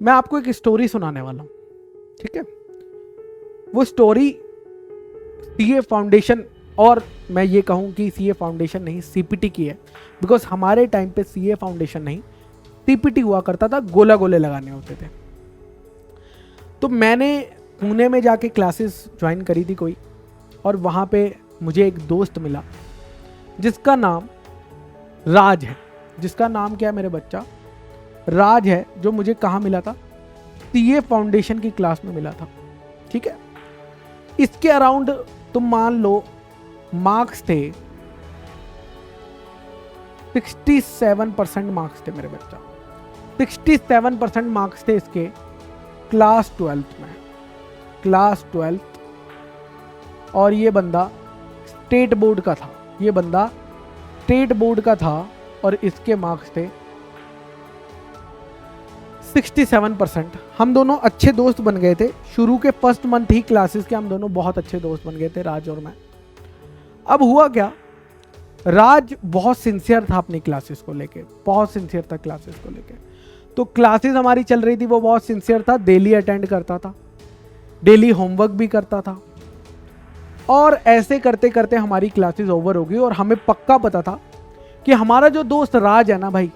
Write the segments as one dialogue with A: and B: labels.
A: मैं आपको एक स्टोरी सुनाने वाला हूं, ठीक है। वो स्टोरी सीए फाउंडेशन, और मैं ये कहूं कि सीए फाउंडेशन नहीं, सीपीटी की है। बिकॉज हमारे टाइम पे सीए फाउंडेशन नहीं, सीपीटी हुआ करता था, गोला गोले लगाने होते थे। तो मैंने पुणे में जाके क्लासेस ज्वाइन करी थी कोई, और वहाँ पे मुझे एक दोस्त मिला जिसका नाम राज है। जिसका नाम क्या है मेरे बच्चा? राज है। जो मुझे कहाँ मिला था? सीए फाउंडेशन की क्लास में मिला था, ठीक है। इसके अराउंड तुम मान लो मार्क्स थे 67% मार्क्स थे मेरे बच्चा। 67% मार्क्स थे इसके क्लास 12th में, क्लास 12th। और ये बंदा स्टेट बोर्ड का था, ये बंदा स्टेट बोर्ड का था, और इसके मार्क्स थे 67%। हम दोनों अच्छे दोस्त बन गए थे शुरू के फर्स्ट मंथ ही क्लासेस के, हम दोनों बहुत अच्छे दोस्त बन गए थे, राज और मैं। अब हुआ क्या, राज बहुत सिंसियर था अपनी क्लासेस को लेके, बहुत सिंसियर था क्लासेस को लेके। तो क्लासेस हमारी चल रही थी, वो बहुत सिंसियर था, डेली अटेंड करता था, डेली होमवर्क भी करता था। और ऐसे करते करते हमारी क्लासेस ओवर हो गई, और हमें पक्का पता था कि हमारा जो दोस्त राज है ना भाई,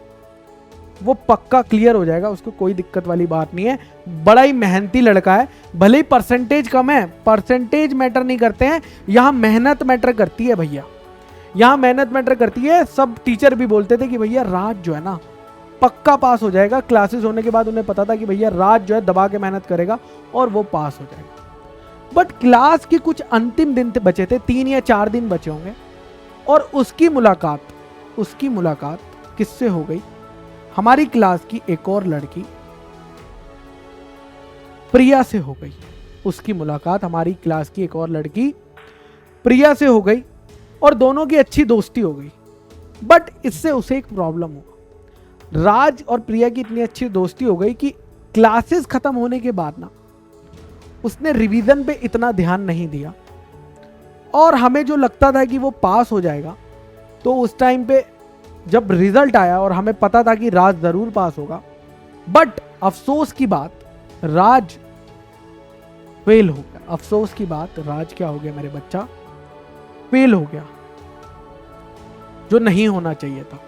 A: वो पक्का क्लियर हो जाएगा, उसको कोई दिक्कत वाली बात नहीं है। बड़ा ही मेहनती लड़का है, भले ही परसेंटेज कम है, परसेंटेज मैटर नहीं करते हैं, यहाँ मेहनत मैटर करती है भैया, यहाँ मेहनत मैटर करती है। सब टीचर भी बोलते थे कि भैया राज जो है ना पक्का पास हो जाएगा। क्लासेस होने के बाद उन्हें पता था कि भैया राज जो है दबा के मेहनत करेगा और वो पास हो जाएगा। बट क्लास के कुछ अंतिम दिन बचे थे, 3 या 4 दिन बचे होंगे, और उसकी मुलाकात किससे हो गई? हमारी क्लास की एक और लड़की प्रिया से हो गई। उसकी मुलाकात हमारी क्लास की एक और लड़की प्रिया से हो गई, और दोनों की अच्छी दोस्ती हो गई। बट इससे उसे एक प्रॉब्लम हुआ। राज और प्रिया की इतनी अच्छी दोस्ती हो गई कि क्लासेस खत्म होने के बाद ना उसने रिवीजन पे इतना ध्यान नहीं दिया, और हमें जो लगता था कि वो पास हो जाएगा, तो उस टाइम पे जब रिजल्ट आया और हमें पता था कि राज जरूर पास होगा, बट अफसोस की बात राज फेल हो गया। अफसोस की बात राज क्या हो गया मेरे बच्चा? फेल हो गया, जो नहीं होना चाहिए था।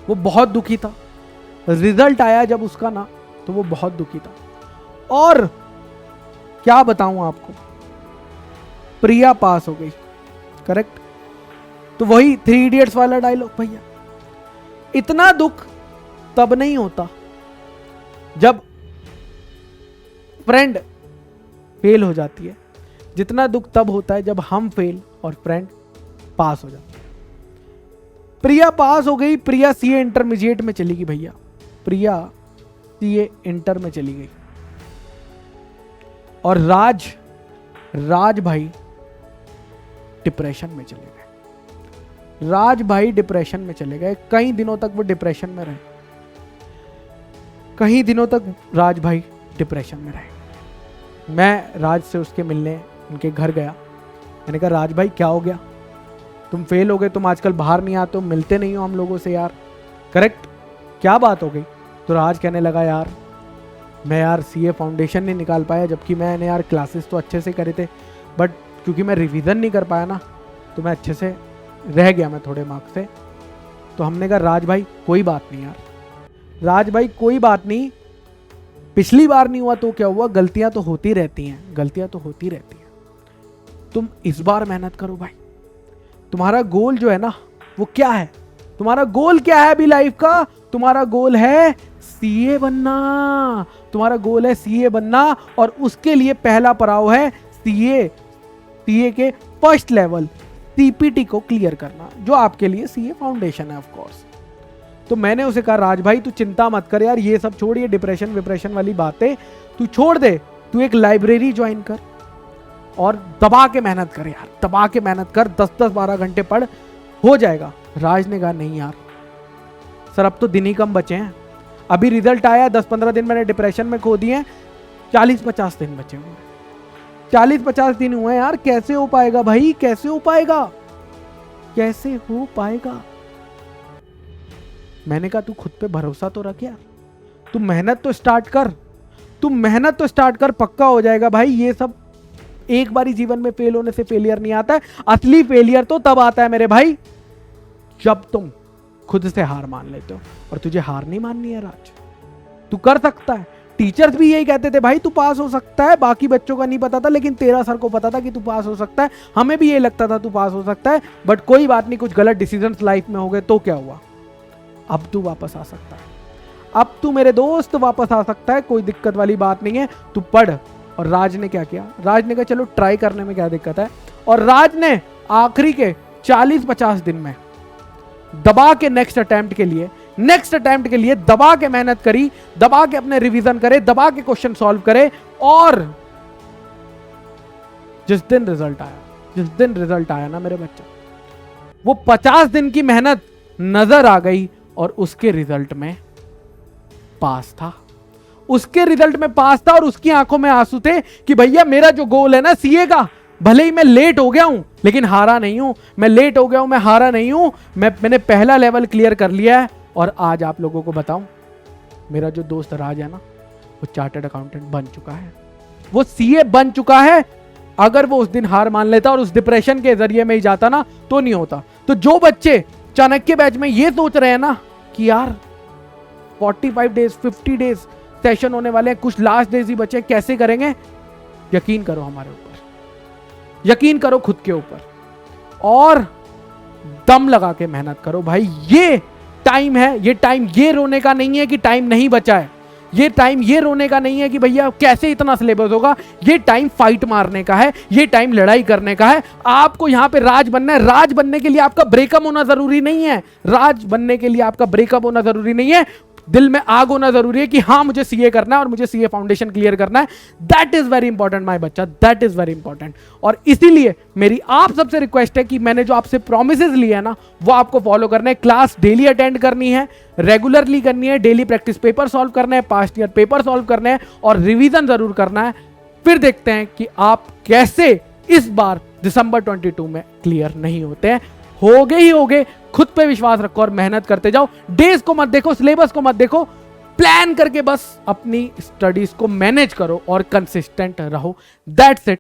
A: वो बहुत दुखी था। रिजल्ट आया जब उसका ना, तो वो बहुत दुखी था। और क्या बताऊं आपको, प्रिया पास हो गई, करेक्ट। तो वही 3 इडियट्स वाला डायलॉग भैया, इतना दुख तब नहीं होता जब फ्रेंड फेल हो जाती है, जितना दुख तब होता है जब हम फेल और फ्रेंड पास हो जाता है। प्रिया पास हो गई, प्रिया सीए इंटरमीडिएट में चली गई भैया, प्रिया सीए इंटर में चली गई। और राज भाई डिप्रेशन में चले गए। राज भाई डिप्रेशन में चले गए, कई दिनों तक वो डिप्रेशन में रहे, कई दिनों तक राज भाई डिप्रेशन में रहे। मैं राज से उसके मिलने उनके घर गया। मैंने कहा राज भाई क्या हो गया, तुम फेल हो गए, तुम आजकल बाहर नहीं आते हो, मिलते नहीं हो हम लोगों से यार, करेक्ट, क्या बात हो गई? तो राज कहने लगा यार मैं यार सीए फाउंडेशन नहीं निकाल पाया, जबकि मैंने यार क्लासेस तो अच्छे से करे थे, बट क्योंकि मैं रिवीजन नहीं कर पाया ना, तो मैं अच्छे से रह गया, मैं थोड़े मार्क्स से। तो हमने कहा राज भाई कोई बात नहीं यार, राज भाई कोई बात नहीं, पिछली बार नहीं हुआ तो क्या हुआ, गलतियां तो होती रहती हैं, गलतियां तो होती रहती हैं, तुम इस बार मेहनत करो भाई। तुम्हारा गोल जो है ना वो क्या है? तुम्हारा गोल क्या है अभी लाइफ का? तुम्हारा गोल है सीए बनना, तुम्हारा गोल है सीए बनना, और उसके लिए पहला पड़ाव है सीए के फर्स्ट लेवल सीपीटी को क्लियर करना, जो आपके लिए सीए फाउंडेशन है ऑफ कोर्स। तो मैंने उसे कहा राज भाई तू चिंता मत कर यार, ये सब छोड़, ये डिप्रेशन वाली बातें तू छोड़ दे, तू एक लाइब्रेरी ज्वाइन कर और दबा के मेहनत कर यार, दबा के मेहनत कर, 10-10 12 घंटे पढ़, हो जाएगा। राज ने कहा नहीं यार सर, अब तो दिन ही कम बचे हैं, अभी रिजल्ट आया, 10-15 दिन मैंने डिप्रेशन में खो दिए हैं, 40-50 दिन बचे हुए हैं, 40-50 दिन हुए यार, कैसे हो पाएगा भाई, कैसे हो पाएगा, कैसे हो पाएगा? मैंने कहा तू खुद पे भरोसा तो रख यार, तू मेहनत तो स्टार्ट कर, तू मेहनत तो स्टार्ट कर, पक्का हो जाएगा भाई। ये सब एक बारी जीवन में फेल होने से फेलियर नहीं आता है। असली फेलियर तो तब आता है मेरे भाई जब तुम खुद से हार मान लेते हो। और तुझे हार नहीं माननी है राज, तू कर सकता है। टीचर्स भी यही कहते थे भाई तू पास हो सकता है, बाकी बच्चों का नहीं पता था, लेकिन तेरा सर को पता था कि तू पास हो सकता है। हमें भी ये लगता था तू पास हो सकता है, बट कोई बात नहीं, कुछ गलत डिसीजंस लाइफ में हो गए तो क्या हुआ, अब तू वापस आ सकता है। अब तू मेरे दोस्त वापस आ सकता है, कोई दिक्कत वाली बात नहीं है, तू पढ़। और राज ने क्या किया, राज ने कहा चलो ट्राई करने में क्या दिक्कत है। और राज ने आखिरी के 40-50 दिन में दबा के नेक्स्ट अटेम्प्ट के लिए दबा के मेहनत करी, दबा के अपने रिवीजन करे, दबा के क्वेश्चन सॉल्व करे। और जिस दिन रिजल्ट आया ना मेरे बच्चा, वो 50 दिन की मेहनत नजर आ गई और उसके रिजल्ट में पास था। और उसकी आंखों में आंसू थे कि भैया मेरा जो गोल है ना सीए का, भले ही मैं लेट हो गया हूं लेकिन हारा नहीं हूं, मैं हारा नहीं हूं, मैंने पहला लेवल क्लियर कर लिया है। और आज आप लोगों को बताऊं, मेरा जो दोस्त राज है ना, वो चार्टर्ड अकाउंटेंट बन चुका है, वो सीए बन चुका है। अगर वो उस दिन हार मान लेता और उस डिप्रेशन के जरिए में ही जाता ना, तो नहीं होता। तो जो बच्चे चाणक्य बैच में ये सोच रहे हैं ना कि यार 45 डेज 50 डेज सेशन होने वाले हैं, कुछ लास्ट डेज ही बचे, कैसे करेंगे, यकीन करो हमारे ऊपर, यकीन करो खुद के ऊपर और दम लगा के मेहनत करो भाई। ये टाइम है, ये टाइम ये रोने का नहीं है कि टाइम नहीं बचा है, ये टाइम ये रोने का नहीं है कि भैया कैसे इतना सिलेबस होगा, ये टाइम फाइट मारने का है, ये टाइम लड़ाई करने का है। आपको यहां पे राज बनना है। राज बनने के लिए आपका ब्रेकअप होना जरूरी नहीं है, दिल में आग होना जरूरी है कि हाँ मुझे सीए करना है और मुझे सीए फाउंडेशन क्लियर करना है। That is very important my बच्चा, दैट इज वेरी इंपॉर्टेंट। और इसीलिए मेरी आप सबसे रिक्वेस्ट है कि मैंने जो आपसे प्रोमिसेस लिए है ना, वो आपको फॉलो करने हैं। क्लास डेली अटेंड करनी है, रेगुलरली करनी है, डेली प्रैक्टिस पेपर सॉल्व करने हैं, पास्ट ईयर पेपर सॉल्व करने हैं और रिवीजन जरूर करना है। फिर देखते हैं कि आप कैसे इस बार दिसंबर 22 में क्लियर नहीं होते हैं। हो गए, खुद पे विश्वास रखो और मेहनत करते जाओ। डेज को मत देखो, सिलेबस को मत देखो, प्लान करके बस अपनी स्टडीज को मैनेज करो और कंसिस्टेंट रहो। That's it.